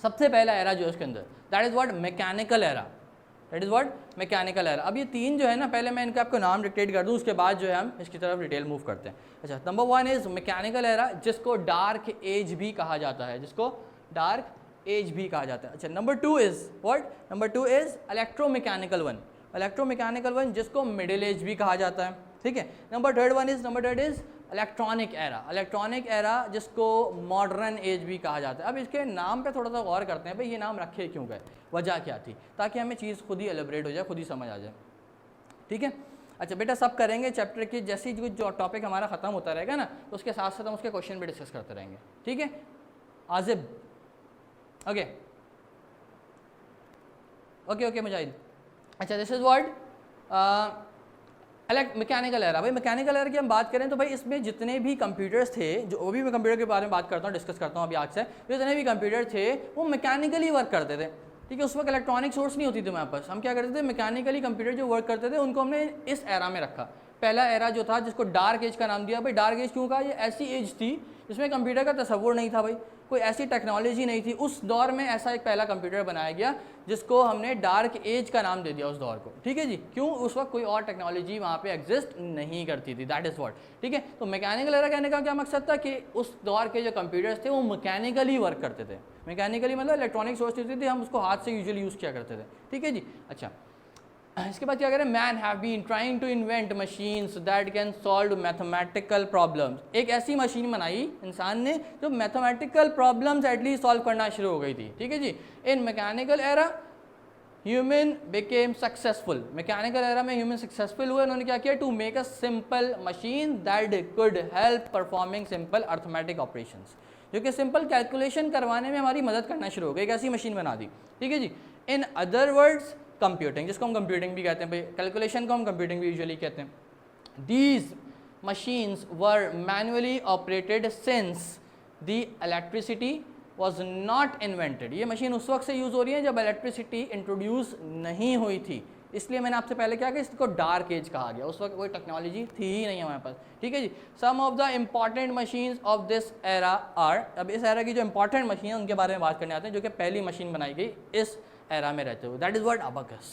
सबसे पहला एरा जो है उसके अंदर, that is what mechanical era, that is what mechanical era. अब ये तीन जो है ना, पहले मैं इनका आपको नाम डिक्टेट कर दूँ, उसके बाद जो है हम इसकी तरफ डिटेल मूव करते हैं। अच्छा, नंबर 1 इज़ मैकेनिकल एरा, जिसको डार्क एज भी कहा जाता है, जिसको डार्क एज भी कहा जाता है। अच्छा, number 2 is what, number 2 is electromechanical one, electromechanical one जिसको मिडिल एज भी कहा जाता है, ठीक है। Number third is electronic era, electronic era जिसको मॉडर्न एज भी कहा जाता है। अब इसके नाम पे थोड़ा सा गौर करते हैं, भाई ये नाम रखे क्यों गए, वजह क्या थी, ताकि हमें चीज़ खुद ही एलिब्रेट हो जाए, खुद ही समझ आ जाए, ठीक है। अच्छा बेटा, सब करेंगे चैप्टर की, जैसे ही जो टॉपिक हमारा ख़त्म होता रहेगा ना, तो उसके साथ साथ हम उसके क्वेश्चन भी डिस्कस करते रहेंगे, ठीक है। आजिब, ओके ओके ओके मुजाहिद। अच्छा, this is what mechanical era. भाई मैकेनिकल एरा की हम बात करें तो भाई इसमें जितने भी कंप्यूटर्स थे, जो अभी मैं कंप्यूटर के बारे में बात करता हूँ, डिस्कस करता हूँ अभी आज से, जितने भी कंप्यूटर थे वो मैकेनिकली वर्क करते थे, ठीक है। उस वक्त इलेक्ट्रॉनिक सोर्स नहीं होती थी हमारे पास, हम क्या करते थे, मैकेनिकली कंप्यूटर जो वर्क करते थे उनको हमने इस एरा में रखा। पहला एरा जो था जिसको डार्क एज का नाम दिया। भाई डार्क एज क्यों कहा, ये ऐसी एज थी जिसमें कंप्यूटर का तसव्वुर नहीं था, भाई कोई ऐसी टेक्नोलॉजी नहीं थी उस दौर में। ऐसा एक पहला कंप्यूटर बनाया गया जिसको हमने डार्क एज का नाम दे दिया उस दौर को, ठीक है जी। क्यों, उस वक्त कोई और टेक्नोलॉजी वहाँ पे एग्जिस्ट नहीं करती थी, दैट इज़ व्हाट, ठीक है। तो मैकेनिकल एरा कहने का क्या मकसद था कि उस दौर के जो कंप्यूटर्स थे वो मैकेनिकली वर्क करते थे। मैकेनिकली मतलब इलेक्ट्रॉनिक सोर्स होती थी, हम उसको हाथ से यूजुअली यूज़ किया करते थे, ठीक है जी। अच्छा, इसके बाद क्या करें, man have been trying to invent machines that can solve mathematical problems. एक ऐसी मशीन बनाई इंसान ने जो मैथमेटिकल प्रॉब्लम्स एटलीस्ट सॉल्व करना शुरू हो गई थी, ठीक है जी। In mechanical era human became successful, mechanical era में ह्यूमन सक्सेसफुल हुए। उन्होंने क्या किया, to make a simple machine that could help performing simple arithmetic operations, जो कि सिंपल कैलकुलेशन करवाने में हमारी मदद करना शुरू हो गई। एक ऐसी मशीन बना दी, ठीक है जी। इन अदर वर्ड्स कंप्यूटिंग, जिसको हम कंप्यूटिंग भी कहते हैं, भाई कैलकुलेशन को हम कंप्यूटिंग भी यूजुअली कहते हैं। These machines were manually operated since the electricity was not invented. ये मशीन उस वक्त से यूज़ हो रही है जब इलेक्ट्रिसिटी इंट्रोड्यूस नहीं हुई थी, इसलिए मैंने आपसे पहले क्या कि इसको डार्क एज कहा गया। उस वक्त कोई टेक्नोलॉजी थी ही नहीं हमारे पास, ठीक है जी। Some of the important machines of this era are, अब इस एरा की जो इंपॉर्टेंट मशीन है उनके बारे में बात करने आते हैं, जो कि पहली मशीन बनाई गई इस एरा में रहते हुए, दैट इज़ व्हाट अबकस।